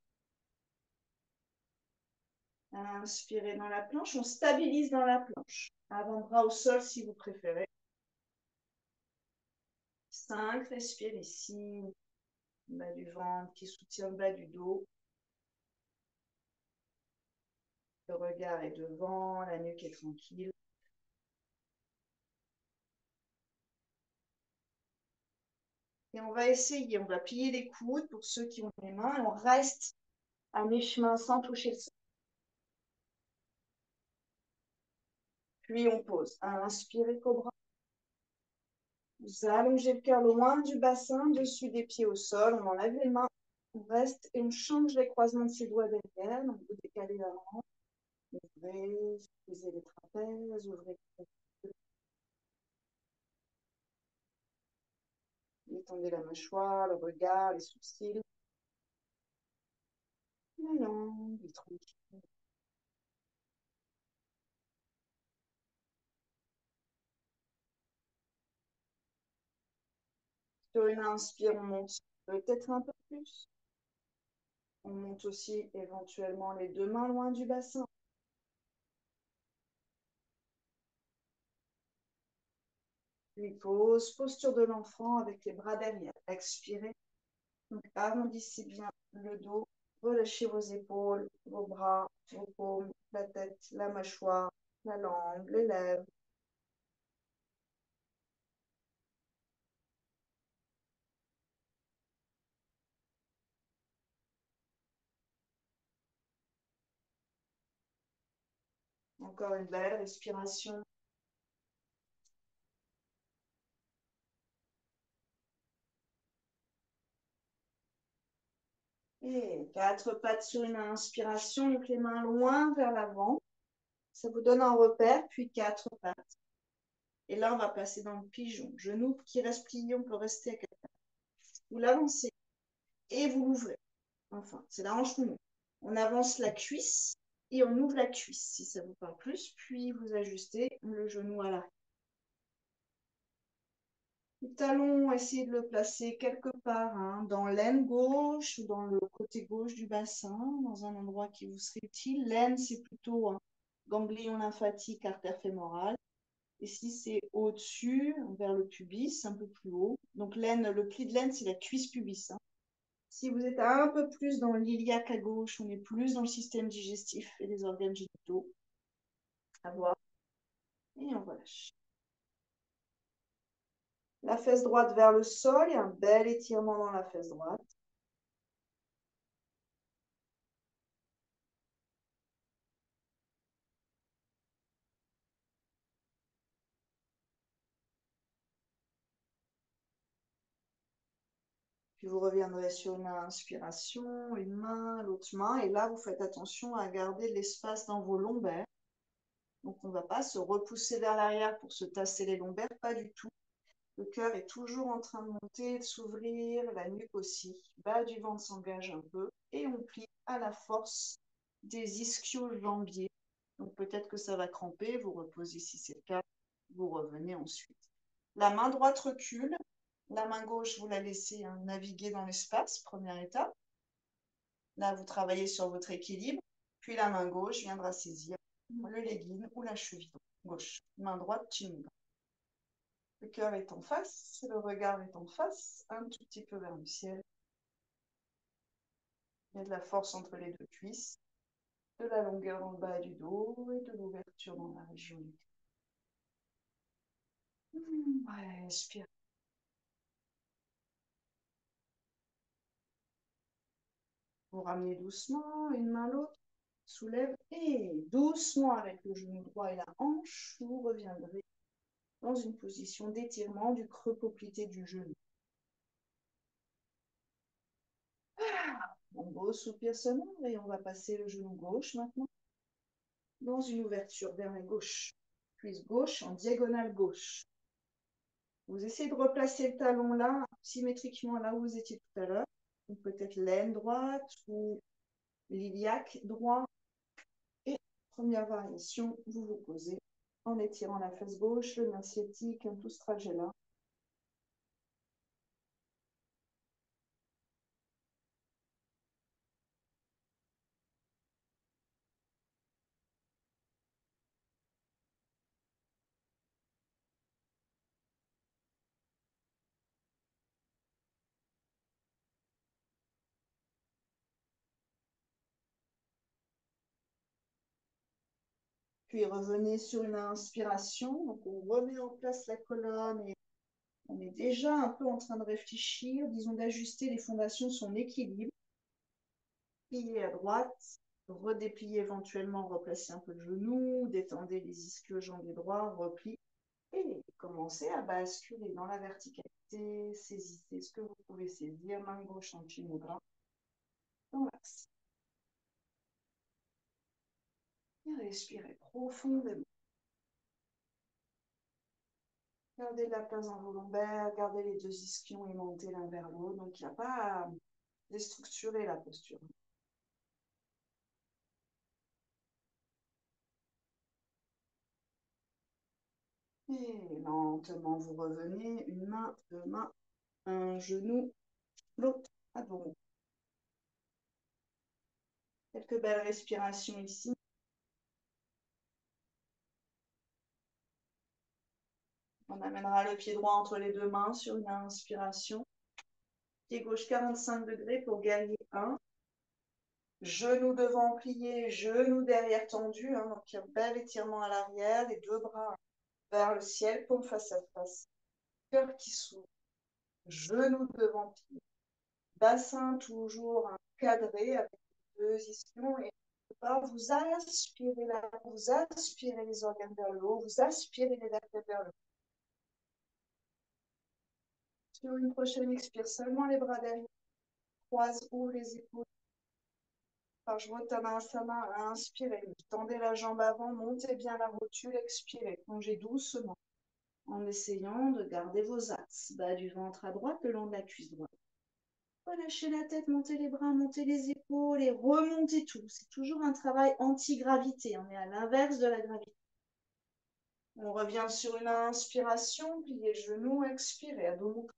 Inspirez dans la planche, on stabilise dans la planche. Avant-bras au sol si vous préférez. 5, respire ici. Bas du ventre qui soutient le bas du dos. regard est devant, la nuque est tranquille. Et on va essayer, on va plier les coudes pour ceux qui ont les mains et on reste à mi-chemin sans toucher le sol. Puis on pose. Inspirez cobra. Vous allongez le cœur loin du bassin, dessus des pieds au sol. On enlève les mains, on reste et on change les croisements de ses doigts derrière. Donc vous décalez l'avant. Ouvrez, utilisez les trapèzes, ouvrez. Étendez la mâchoire, le regard, les sourcils. La langue, les tranquille. Sur une inspire, on monte peut-être un peu plus. On monte aussi éventuellement les deux mains loin du bassin. Puis pose, posture de l'enfant avec les bras derrière. Expirez. Donc arrondissez bien le dos. Relâchez vos épaules, vos bras, vos paumes, la tête, la mâchoire, la langue, les lèvres. Encore une belle respiration. Et quatre pattes sur une inspiration, donc les mains loin vers l'avant. Ça vous donne un repère, puis quatre pattes. Et là, on va passer dans le pigeon. Genou qui reste plié, on peut rester à quatre pattes. Vous l'avancez et vous l'ouvrez. Enfin, c'est la hanche nous. On avance la cuisse et on ouvre la cuisse, si ça vous parle plus. Puis vous ajustez le genou à l'arrière. Le talon, essayez de le placer quelque part, hein, dans l'aine gauche ou dans le côté gauche du bassin, dans un endroit qui vous serait utile. L'aine, c'est plutôt un ganglion lymphatique, artère fémorale. Ici, c'est au-dessus, vers le pubis, un peu plus haut. Donc, l'aine, le pli de l'aine, c'est la cuisse pubis, hein. Si vous êtes un peu plus dans l'iliaque à gauche, on est plus dans le système digestif et les organes génitaux. À voir. Et on relâche. La fesse droite vers le sol, il y a un bel étirement dans la fesse droite. Puis vous reviendrez sur une inspiration, une main, l'autre main. Et là, vous faites attention à garder l'espace dans vos lombaires. Donc, on ne va pas se repousser vers l'arrière pour se tasser les lombaires, pas du tout. Le cœur est toujours en train de monter, de s'ouvrir, la nuque aussi. Bas du ventre s'engage un peu et on plie à la force des ischio-jambiers. Donc peut-être que ça va cramper, vous reposez si c'est le cas, vous revenez ensuite. La main droite recule, la main gauche, vous la laissez naviguer dans l'espace, première étape. Là, vous travaillez sur votre équilibre. Puis la main gauche viendra saisir le legging ou la cheville gauche. Main droite, chin. Le cœur est en face, le regard est en face, un tout petit peu vers le ciel. Il y a de la force entre les deux cuisses, de la longueur dans le bas du dos et de l'ouverture dans la région du cœur. Respire. Vous ramenez doucement une main à l'autre, soulève et doucement avec le genou droit et la hanche, vous reviendrez dans une position d'étirement du creux poplité du genou. Un beau soupir sonore et on va passer le genou gauche maintenant dans une ouverture vers la gauche. Cuisse gauche en diagonale gauche. Vous essayez de replacer le talon là, symétriquement là où vous étiez tout à l'heure. Peut-être l'aine droite ou l'iliaque droit. Et première variation, vous vous posez en étirant la fesse gauche, le nerf sciatique, tout ce trajet-là. Puis revenez sur une inspiration. Donc on remet en place la colonne et on est déjà un peu en train de réfléchir, disons d'ajuster les fondations, son équilibre. Pliez à droite, redépliez éventuellement, replacez un peu le genou, détendez les ischio-jambiers droits, repli et commencez à basculer dans la verticalité. Saisissez ce que vous pouvez saisir, main gauche en Chinmudra, dans l'axe. Et respirez profondément. Gardez de la place dans vos lombaires, gardez les deux ischions aimantés l'un vers l'autre. Donc il n'y a pas à déstructurer la posture. Et lentement, vous revenez, une main, deux mains, un genou, l'autre à dos. Quelques belles respirations ici. On amènera le pied droit entre les deux mains sur une inspiration. Pied gauche 45 degrés pour guerrier 1. Genou devant plié, genou derrière tendu. Donc un bel étirement à l'arrière, les deux bras vers le ciel, paume face à face. Cœur qui s'ouvre. Genou devant plié. Bassin toujours cadré avec deux ischions et vous aspirez vous aspirez les organes vers le haut, vous aspirez les vertèbres vers le haut. Sur une prochaine expire, seulement les bras derrière, croise, ouvre les épaules. Parshvottanasana, inspirez, tendez la jambe avant, montez bien la rotule, expirez, plongez doucement en essayant de garder vos axes, bas du ventre à droite, le long de la cuisse droite. Relâchez la tête, montez les bras, montez les épaules et remontez tout. C'est toujours un travail anti-gravité. On est à l'inverse de la gravité. On revient sur une inspiration, pliez le genou, expirez, Adho Mukha.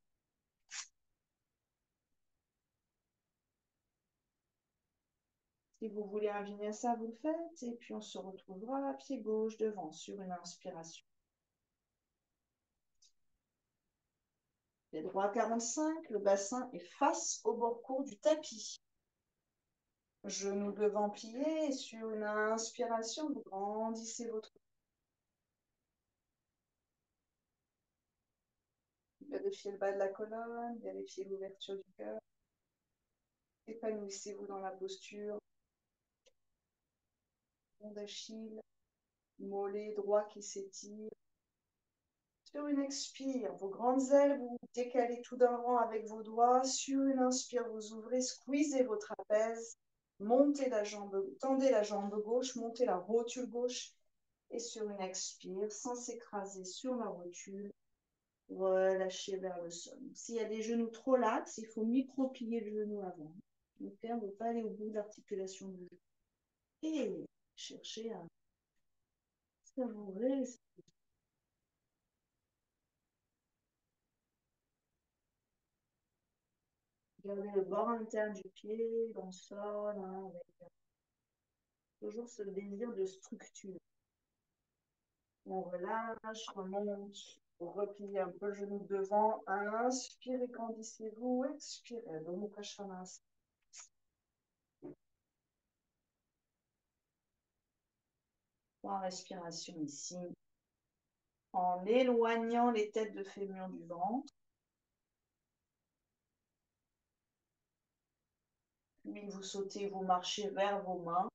Si vous voulez un vinyasa, vous le faites. Et puis on se retrouvera pied gauche devant sur une inspiration. Pied droit 45, le bassin est face au bord court du tapis. Genou devant plié et sur une inspiration, vous grandissez votre. Vérifiez le bas de la colonne, vérifiez l'ouverture du cœur. Épanouissez-vous dans la posture. Rond d'Achille, mollet droit qui s'étire. Sur une expire, vos grandes ailes, vous décalez tout d'un rang avec vos doigts. Sur une inspire, vous ouvrez, squeezez vos trapèzes. Montez la jambe, tendez la jambe gauche, montez la rotule gauche. Et sur une expire, sans s'écraser sur la rotule, relâchez vers le sol. S'il y a des genoux trop laxes, il faut micro-plier le genou avant. Donc, on ne veut pas aller au bout de l'articulation du genou. Et cherchez à savourer. Gardez le bord interne du pied dans le sol, hein, avec toujours ce désir de structure. On relâche, remonte, on replie un peu le genou devant. Inspirez, grandissez-vous, expirez. Adho Mukha Svanasana. 3 respirations ici. En éloignant les têtes de fémur du ventre. Puis vous sautez, vous marchez vers vos mains.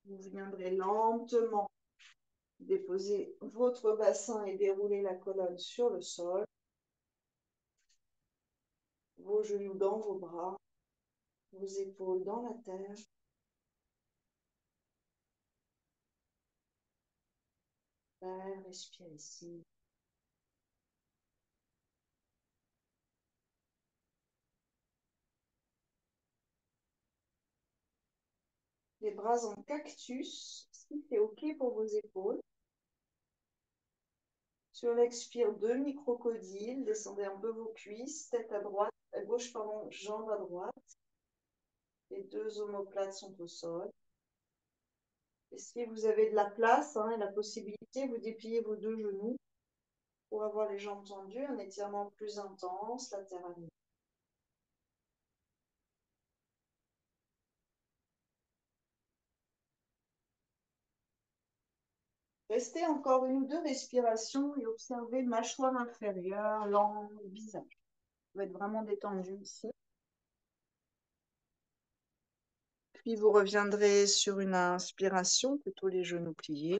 Vous viendrez lentement déposer votre bassin et dérouler la colonne sur le sol. Vos genoux dans vos bras, vos épaules dans la terre. Respirez ici. Les bras en cactus, si c'est OK pour vos épaules. Sur l'expire, demi-crocodile, descendez un peu vos cuisses, tête à droite, à gauche, pardon, jambe à droite. Les deux omoplates sont au sol. Et si vous avez de la place et la possibilité, vous dépliez vos deux genoux pour avoir les jambes tendues, un étirement plus intense, latéralement. Restez encore une ou deux respirations et observez mâchoire inférieure, langue, visage. Vous êtes vraiment détendu ici. Puis vous reviendrez sur une inspiration, plutôt les genoux pliés.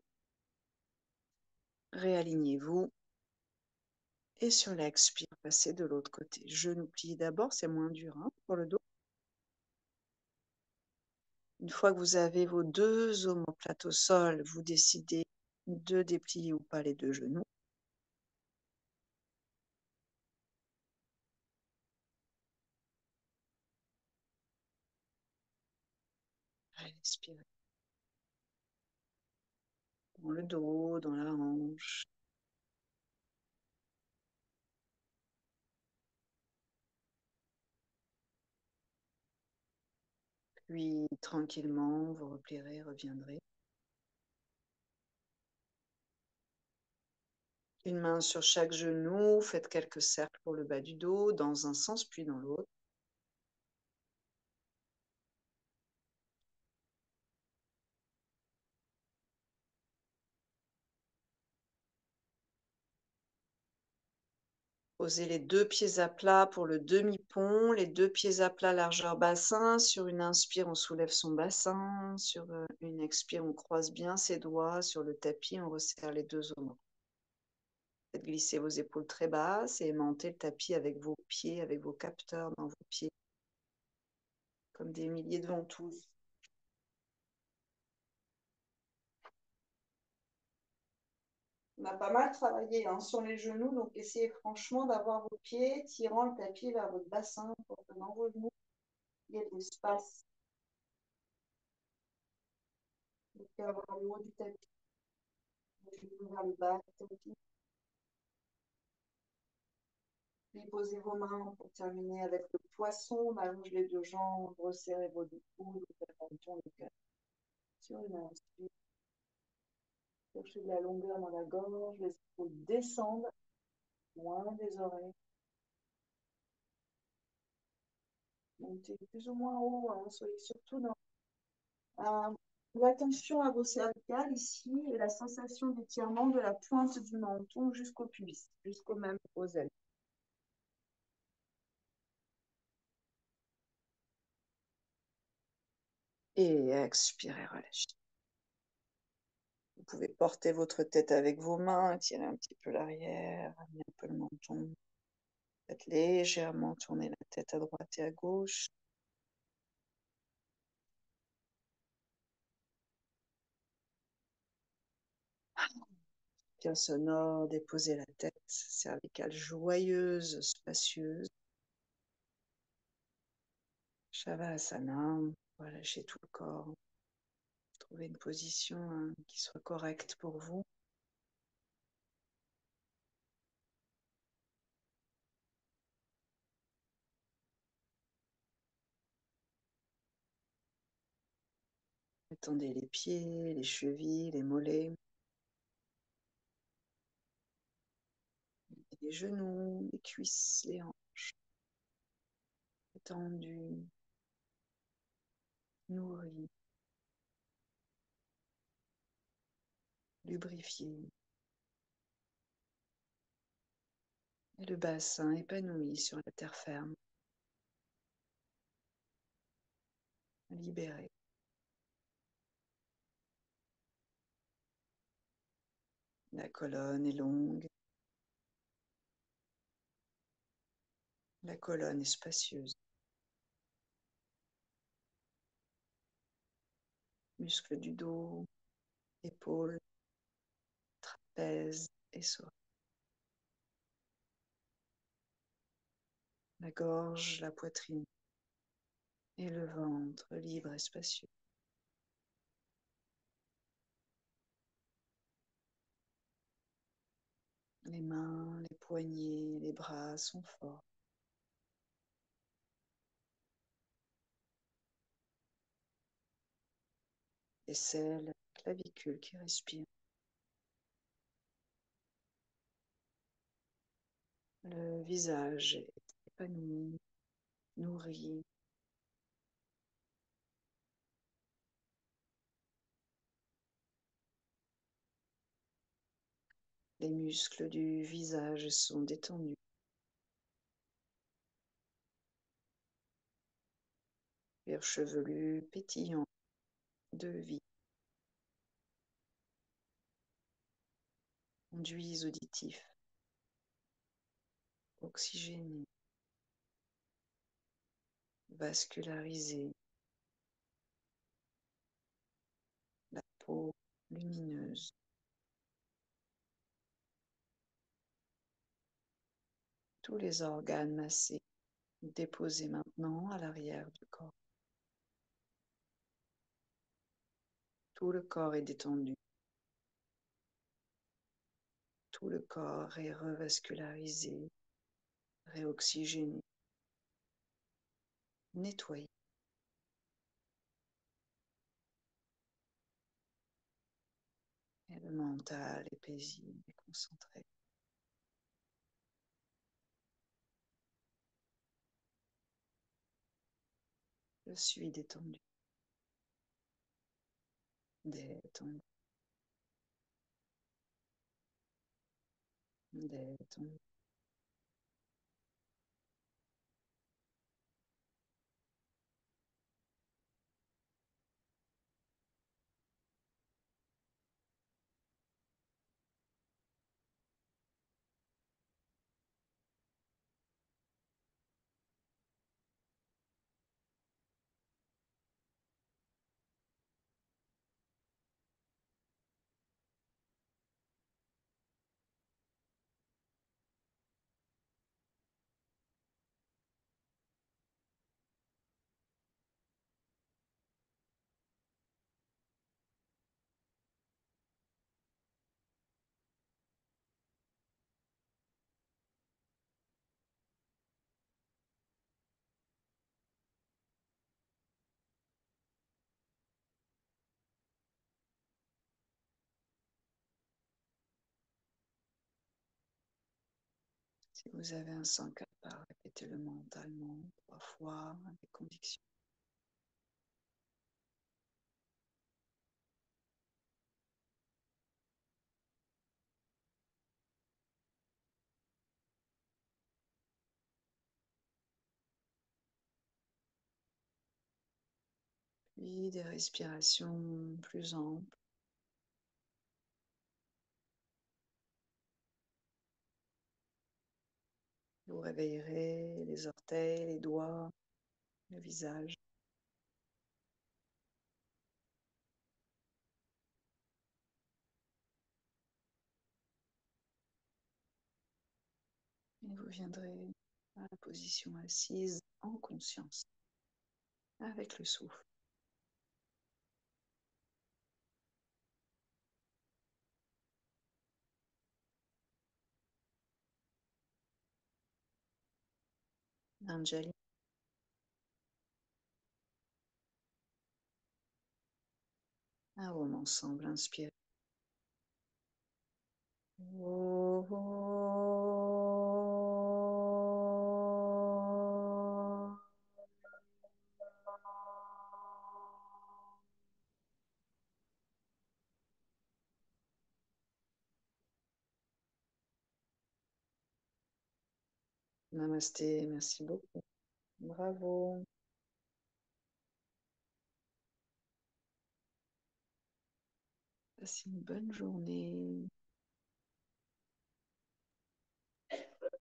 Réalignez-vous. Et sur l'expire, passez de l'autre côté. Genoux pliés d'abord, c'est moins dur hein, pour le dos. Une fois que vous avez vos deux omoplates au sol, vous décidez de déplier ou pas les deux genoux. Respirez. Dans le dos, dans la hanche. Puis tranquillement, vous replierez, reviendrez. Une main sur chaque genou, faites quelques cercles pour le bas du dos, dans un sens puis dans l'autre. Posez les deux pieds à plat pour le demi-pont, les deux pieds à plat largeur bassin. Sur une inspire, on soulève son bassin. Sur une expire, on croise bien ses doigts. Sur le tapis, on resserre les deux omoplates. Faites glisser vos épaules très basses et aimantez le tapis avec vos pieds, avec vos capteurs dans vos pieds, comme des milliers de ventouses. On a pas mal travaillé hein, sur les genoux, donc essayez franchement d'avoir vos pieds tirant le tapis vers votre bassin pour que dans vos genoux, il y ait de l'espace. Vous pouvez avoir le haut du tapis, les genoux vers le bas du tapis. Puis posez vos mains pour terminer avec le poisson. On allonge les deux jambes, resserrez vos deux coudes, vous faites un tour de cœur. Sur une inspire, cherchez de la longueur dans la gorge, les épaules descendent, loin des oreilles. Montez plus ou moins haut, hein, soyez surtout dans l'attention à vos cervicales ici et la sensation d'étirement de la pointe du menton jusqu'au pubis, jusqu'au même aux ailes. Et expirez, relâchez. Vous pouvez porter votre tête avec vos mains, tirer un petit peu l'arrière, amener un peu le menton. Faites légèrement tourner la tête à droite et à gauche. Bien sonore, déposez la tête, cervicale joyeuse, spacieuse. Shavasana, relâchez tout le corps. Trouvez une position qui soit correcte pour vous. Étendez les pieds, les chevilles, les mollets, les genoux, les cuisses, les hanches. Étendus, nourris, lubrifiés. Et le bassin épanoui sur la terre ferme. Libéré. La colonne est longue. La colonne est spacieuse. Muscles du dos, épaules, trapèze et sourcils. La gorge, la poitrine et le ventre libre et spacieux. Les mains, les poignets, les bras sont forts. Aisselle, clavicule qui respire. Le visage est épanoui, nourri. Les muscles du visage sont détendus. Cuir chevelu pétillant de vie. Conduits auditifs. Oxygénés. Vascularisés. La peau lumineuse. Tous les organes massés. Déposés maintenant à l'arrière du corps. Tout le corps est détendu. Tout le corps est revascularisé, réoxygéné, nettoyé. Et le mental est paisible et concentré. Je suis détendu. Détendu. Détendu. Si vous avez un sang capable, répétez-le mentalement 3 fois avec conviction. Puis des respirations plus amples. Vous réveillerez les orteils, les doigts, le visage. Et vous viendrez à la position assise en conscience, avec le souffle. Anjali, un moment ensemble, inspirez. Namasté, merci beaucoup. Bravo. Passez une bonne journée.